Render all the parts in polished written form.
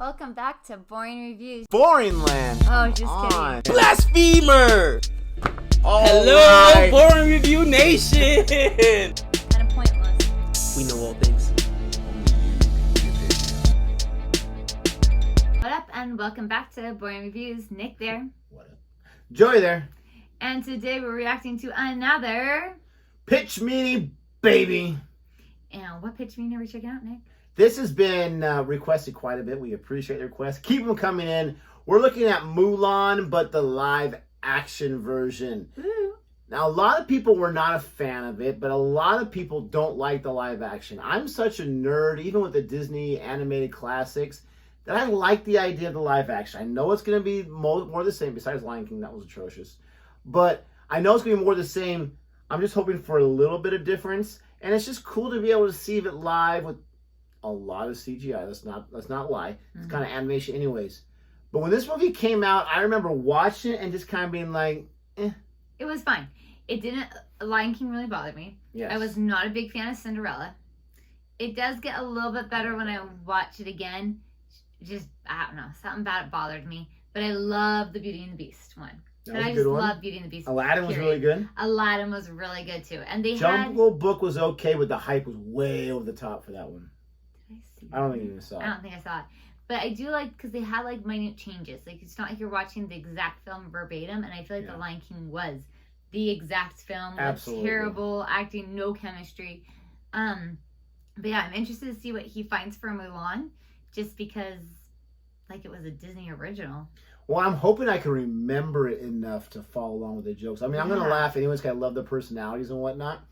Welcome back to Boring Reviews. Boring Land. Oh, just kidding. Blasphemer! Hello, right. Boring Review Nation! Kind of pointless. We know all things. What up, and welcome back to Boring Reviews. Nick there. What up? Joey there. And today we're reacting to another Pitch Meanie, baby. And what pitch meeting are we checking out, Nick? This has been requested quite a bit. We appreciate the requests. Keep them coming in. We're looking at Mulan, but the live action version. Woo. Now, a lot of people were not a fan of it, but a lot of people don't like the live action. I'm such a nerd, even with the Disney animated classics, that I like the idea of the live action. I know it's going to be more the same, besides Lion King, that was atrocious. But I know it's going to be more the same. I'm just hoping for a little bit of difference. And it's just cool to be able to see it live with a lot of CGI. Let's not lie. It's kind of animation anyways. But when this movie came out, I remember watching it and just kind of being like, eh. It was fine. It didn't. Lion King really bothered me. Yes. I was not a big fan of Cinderella. It does get a little bit better when I watch it again. Just, I don't know, something about it bothered me. But I love the Beauty and the Beast one. That And was I a just good one. love Beauty and the Beast. Aladdin was really good. Aladdin was really good too. And they Jungle Book was okay, but the hype was way over the top for that one. Did I see I don't think you even saw it. I don't think I saw it. But I do like, because they had like minute changes. Like, it's not like you're watching the exact film verbatim. And I feel like The Lion King was the exact film. Absolutely. Terrible acting, no chemistry. But yeah, I'm interested to see what he finds for Mulan. Just because, like, it was a Disney original. Well, I'm hoping I can remember it enough to follow along with the jokes. I mean, I'm going to laugh anyways because I love the personalities and whatnot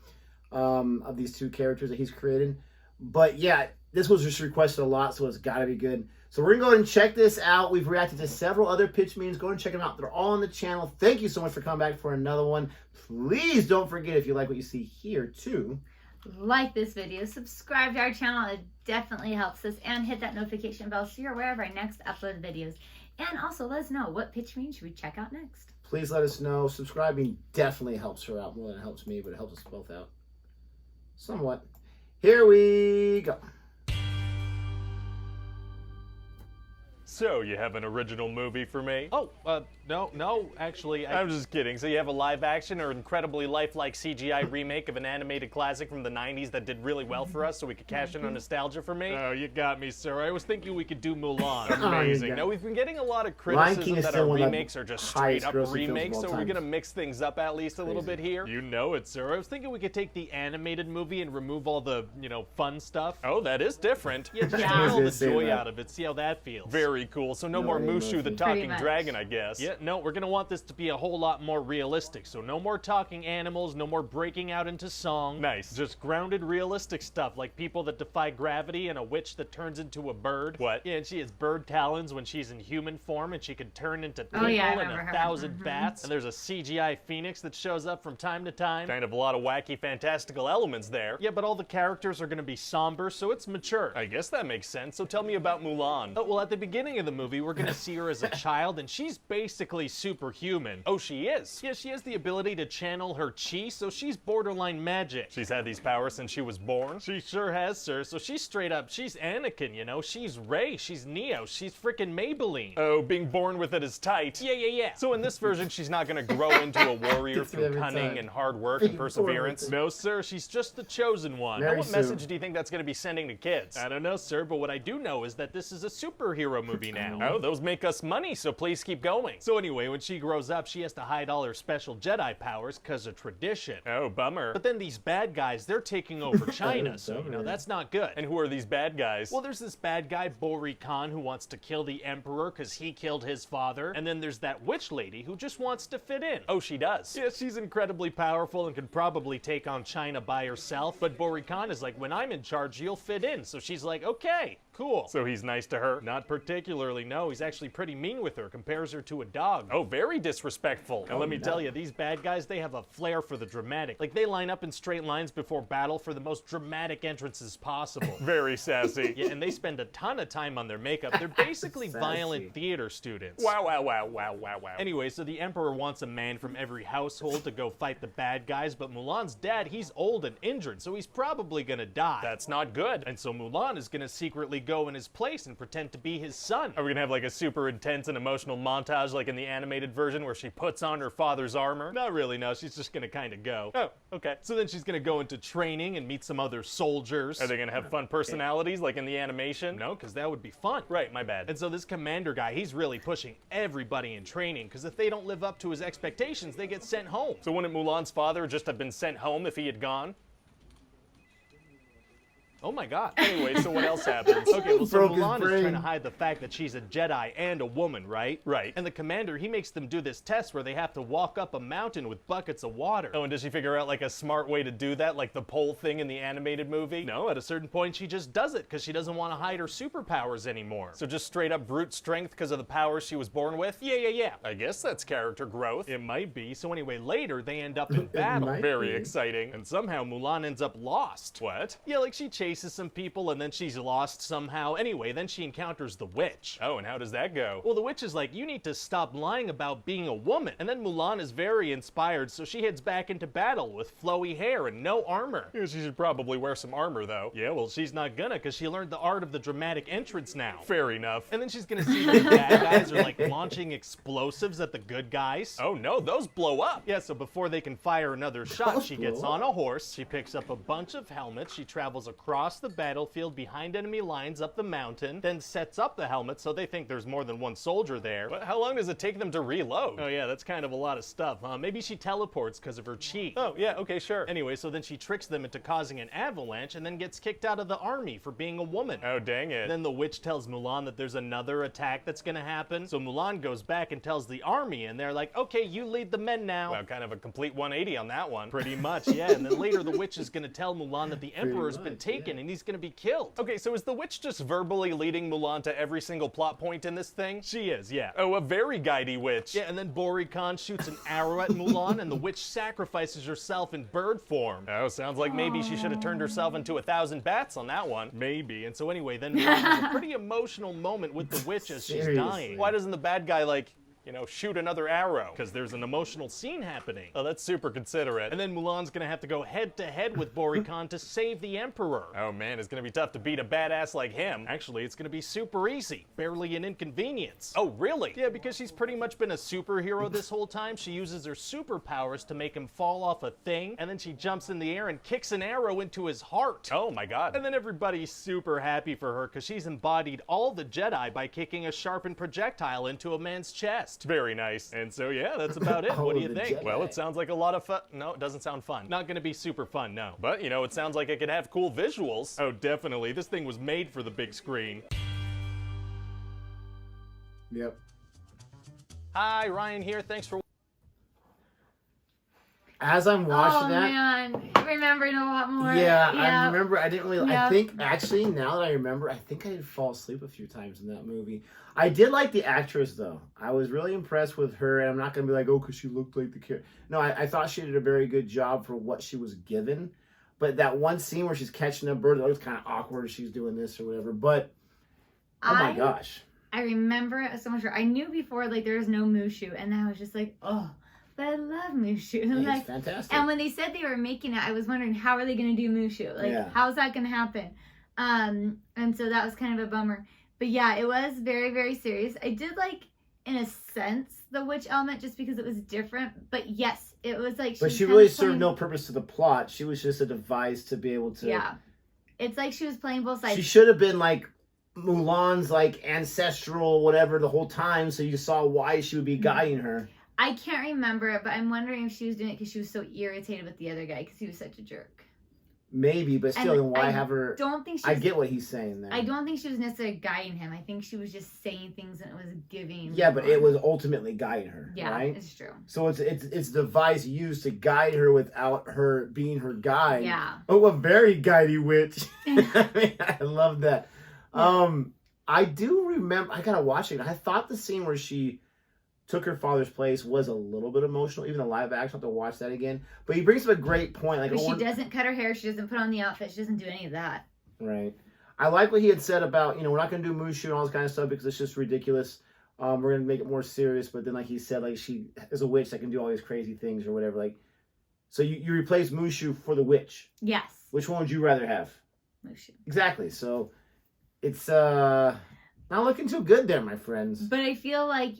of these two characters that he's created. But yeah, this was just requested a lot, so it's got to be good. So we're going to go ahead and check this out. We've reacted to several other pitch meetings. Go ahead and check them out. They're all on the channel. Thank you so much for coming back for another one. Please don't forget, if you like what you see here, to like this video, subscribe to our channel. It definitely helps us. And hit that notification bell so you're aware of our next uploaded videos. And also let us know what pitch meeting should we check out next. Please let us know. Subscribing definitely helps her out more than it helps me, but it helps us both out somewhat. Here we go. So, you have an original movie for me? Oh, no, actually, I'm just kidding. So you have a live action or incredibly lifelike CGI remake of an animated classic from the 90s that did really well for us so we could cash in on nostalgia for me? Oh, you got me, sir. I was thinking we could do Mulan. Amazing. Now, we've been getting a lot of criticism that our remakes are just straight up remakes, so we're going to mix things up at least a little bit here. You know it, sir. I was thinking we could take the animated movie and remove all the, fun stuff. Oh, that is different. Yeah, just take all the joy out of it. See how that feels. Very cool. So no more Mushu the talking dragon, I guess. Yeah, no, we're gonna want this to be a whole lot more realistic. So no more talking animals, no more breaking out into song. Nice. Just grounded, realistic stuff, like people that defy gravity and a witch that turns into a bird. What? Yeah, and she has bird talons when she's in human form, and she can turn into people I and remember her. 1,000 bats. And there's a CGI phoenix that shows up from time to time. Kind of a lot of wacky, fantastical elements there. Yeah, but all the characters are gonna be somber, so it's mature. I guess that makes sense. So tell me about Mulan. Oh, well, at the beginning of the movie, we're gonna see her as a child, and she's basically superhuman. Oh, she is? Yeah, she has the ability to channel her chi, so she's borderline magic. She's had these powers since she was born? She sure has, sir. So she's straight up, she's Anakin, She's Rey, she's Neo, she's frickin' Maybelline. Oh, being born with it is tight. Yeah. So in this version, she's not gonna grow into a warrior through cunning and hard work and perseverance? No, sir, she's just the chosen one. Now, what message do you think that's gonna be sending to kids? I don't know, sir, but what I do know is that this is a superhero movie now. Oh, those make us money, so please keep going. So anyway, when she grows up, she has to hide all her special Jedi powers because of tradition. Oh, bummer. But then these bad guys, they're taking over China, so, that's not good. And who are these bad guys? Well, there's this bad guy, Khan, who wants to kill the Emperor because he killed his father. And then there's that witch lady who just wants to fit in. Oh, she does? Yeah, she's incredibly powerful and could probably take on China by herself. But Khan is like, when I'm in charge, you'll fit in. So she's like, okay, cool. So he's nice to her? Not particularly, no. He's actually pretty mean with her, compares her to a dog. Oh, very disrespectful. And let me tell you, these bad guys, they have a flair for the dramatic. Like, they line up in straight lines before battle for the most dramatic entrances possible. Very sassy. Yeah, and they spend a ton of time on their makeup. They're basically violent theater students. Wow. Anyway, so the Emperor wants a man from every household to go fight the bad guys, but Mulan's dad, he's old and injured, so he's probably gonna die. That's not good. And so Mulan is gonna secretly go in his place and pretend to be his son. Are we gonna have like a super intense and emotional montage like in the animated version where she puts on her father's armor? Not really, no. She's just gonna kind of go. Oh, okay. So then she's gonna go into training and meet some other soldiers. Are they gonna have fun personalities like in the animation? No, because that would be fun. Right, my bad. And so this commander guy, he's really pushing everybody in training, because if they don't live up to his expectations, they get sent home. So wouldn't Mulan's father just have been sent home if he had gone? Oh my god. Anyway, so what else happens? Okay, well, so Broke his Mulan is brain. trying to hide the fact that she's a Jedi and a woman, right? Right. And the commander, he makes them do this test where they have to walk up a mountain with buckets of water. Oh, and does she figure out like a smart way to do that, like the pole thing in the animated movie? No, at a certain point she just does it because she doesn't want to hide her superpowers anymore. So just straight up brute strength because of the powers she was born with? Yeah. I guess that's character growth. It might be. So anyway, later they end up in battle. might Very be. exciting. And somehow Mulan ends up lost. What? Yeah, like she chases some people and then she's lost somehow. Anyway, then she encounters the witch. Oh, and how does that go? Well, the witch is like, you need to stop lying about being a woman. And then Mulan is very inspired, so she heads back into battle with flowy hair and no armor. Yeah, she should probably wear some armor, though. Yeah, well, she's not gonna, because she learned the art of the dramatic entrance now. Fair enough. And then she's gonna see the bad guys are like launching explosives at the good guys. Oh no, those blow up. Yeah, so before they can fire another shot, Those she gets blow on a horse, she picks up a bunch of helmets, she travels across the battlefield behind enemy lines up the mountain, then sets up the helmet so they think there's more than one soldier there. But how long does it take them to reload? Oh yeah, that's kind of a lot of stuff, huh? Maybe she teleports because of her chi. Oh yeah, okay, sure. Anyway, so then she tricks them into causing an avalanche and then gets kicked out of the army for being a woman. Oh dang it. Then the witch tells Mulan that there's another attack that's gonna happen, so Mulan goes back and tells the army, and they're like, okay, you lead the men now. Well, kind of a complete 180 on that one. Pretty much, yeah. And then later the witch is gonna tell Mulan that the emperor's been taken and he's gonna be killed. Okay, so is the witch just verbally leading Mulan to every single plot point in this thing? She is, yeah. Oh, a very guidey witch. Yeah, and then Boricon shoots an arrow at Mulan and the witch sacrifices herself in bird form. Oh, sounds like maybe she should have turned herself into 1,000 bats on that one. Maybe. And so anyway, then Mulan has a pretty emotional moment with the witch as she's dying. Why doesn't the bad guy, like, you know, shoot another arrow? Because there's an emotional scene happening. Oh, that's super considerate. And then Mulan's gonna have to go head to head with Boricon to save the Emperor. Oh man, it's gonna be tough to beat a badass like him. Actually, it's gonna be super easy. Barely an inconvenience. Oh, really? Yeah, because she's pretty much been a superhero this whole time. She uses her superpowers to make him fall off a thing, and then she jumps in the air and kicks an arrow into his heart. Oh my god. And then everybody's super happy for her because she's embodied all the Jedi by kicking a sharpened projectile into a man's chest. Very nice. And so yeah, that's about it. What do you think? Jedi. Well, it sounds like a lot of fun. No, it doesn't sound fun. Not gonna be super fun, no. But you know, it sounds like it could have cool visuals. Oh, definitely. This thing was made for the big screen. Yep. Hi, Ryan here. Thanks for As I'm watching that, man, remembering a lot more. yeah, I remember. I didn't really. I Yep. think actually, now that I remember, I think I did fall asleep a few times in that movie. I did like the actress though. I was really impressed with her, and I'm not gonna be like, oh, because she looked like the character. No, I thought she did a very good job for what she was given. But that one scene where she's catching a bird, it looks kind of awkward. She's doing this or whatever. But oh my gosh, I remember it so much. I knew before like there was no Mushu, and I was just like, oh, but I love Mushu. And he's like, fantastic. and when they said they were making it, I was wondering how are they going to do Mushu? Like, how's that going to happen? And so that was kind of a bummer. But yeah, it was very, very serious. I did like, in a sense, the witch element just because it was different. But yes, it was like. But she really served no purpose to the plot. She was just a device to be able to. Yeah, it's like she was playing both sides. She should have been like Mulan's like ancestral whatever the whole time, so you saw why she would be guiding her. I can't remember it, but I'm wondering if she was doing it because she was so irritated with the other guy because he was such a jerk. Maybe, but still, then why have her? Don't think she I was, get what he's saying then. I don't think she was necessarily guiding him. I think she was just saying things and it was giving. Yeah, but it was ultimately guiding her. Yeah, right? it's true. So it's the device used to guide her without her being her guide. Yeah. Oh, a very guidey witch. I mean, I love that. Yeah. I do remember. I gotta watch it. I thought the scene where she took her father's place was a little bit emotional. Even the live action, I'll have to watch that again. But he brings up a great point. Like, but she doesn't cut her hair. She doesn't put on the outfit. She doesn't do any of that. Right. I like what he had said about, we're not going to do Mushu and all this kind of stuff because it's just ridiculous. We're going to make it more serious. But then, like he said, like she is a witch that can do all these crazy things or whatever. Like, so you replace Mushu for the witch. Yes. Which one would you rather have? Mushu. Exactly. So it's not looking too good there, my friends. But I feel like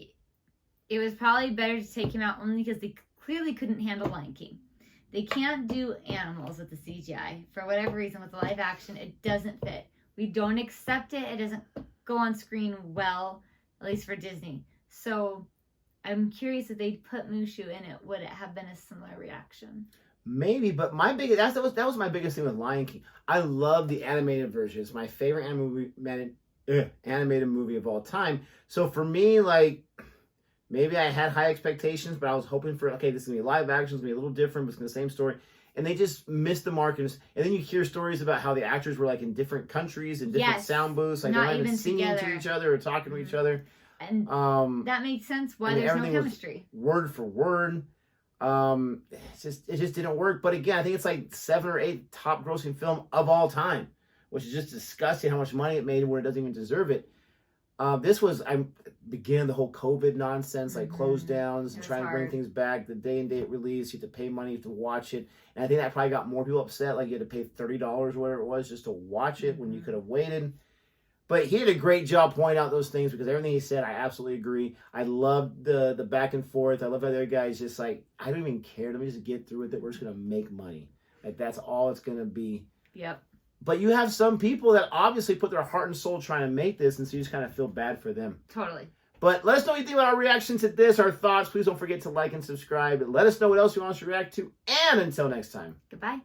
it was probably better to take him out only because they clearly couldn't handle Lion King. They can't do animals with the CGI. For whatever reason, with the live action, it doesn't fit. We don't accept it. It doesn't go on screen well, at least for Disney. So I'm curious if they'd put Mushu in it, would it have been a similar reaction? Maybe, but that was my biggest thing with Lion King. I love the animated version. It's my favorite animated movie of all time. So for me, like, maybe I had high expectations, but I was hoping for, okay, this is going to be live action, it's going to be a little different, but it's going to be the same story. And they just missed the mark. And then you hear stories about how the actors were like in different countries and different sound booths. Like they're not even singing to each other or talking to each other. And that makes sense why there's no chemistry. Word for word. It just didn't work. But again, I think it's like 7 or 8 top grossing film of all time, which is just disgusting how much money it made where it doesn't even deserve it. This was began the whole COVID nonsense, like close downs and trying to bring things back. The day and date release, you have to pay money to watch it, and I think that probably got more people upset. Like you had to pay $30 or whatever it was just to watch it when you could have waited. But he did a great job pointing out those things because everything he said, I absolutely agree. I loved the back and forth. I love how the other guy's just like, I don't even care. Let me just get through with it. We're just gonna make money. Like that's all it's gonna be. Yep. But you have some people that obviously put their heart and soul trying to make this, and so you just kind of feel bad for them. Totally. But let us know what you think about our reaction to this, our thoughts. Please don't forget to like and subscribe. Let us know what else you want us to react to. And until next time. Goodbye.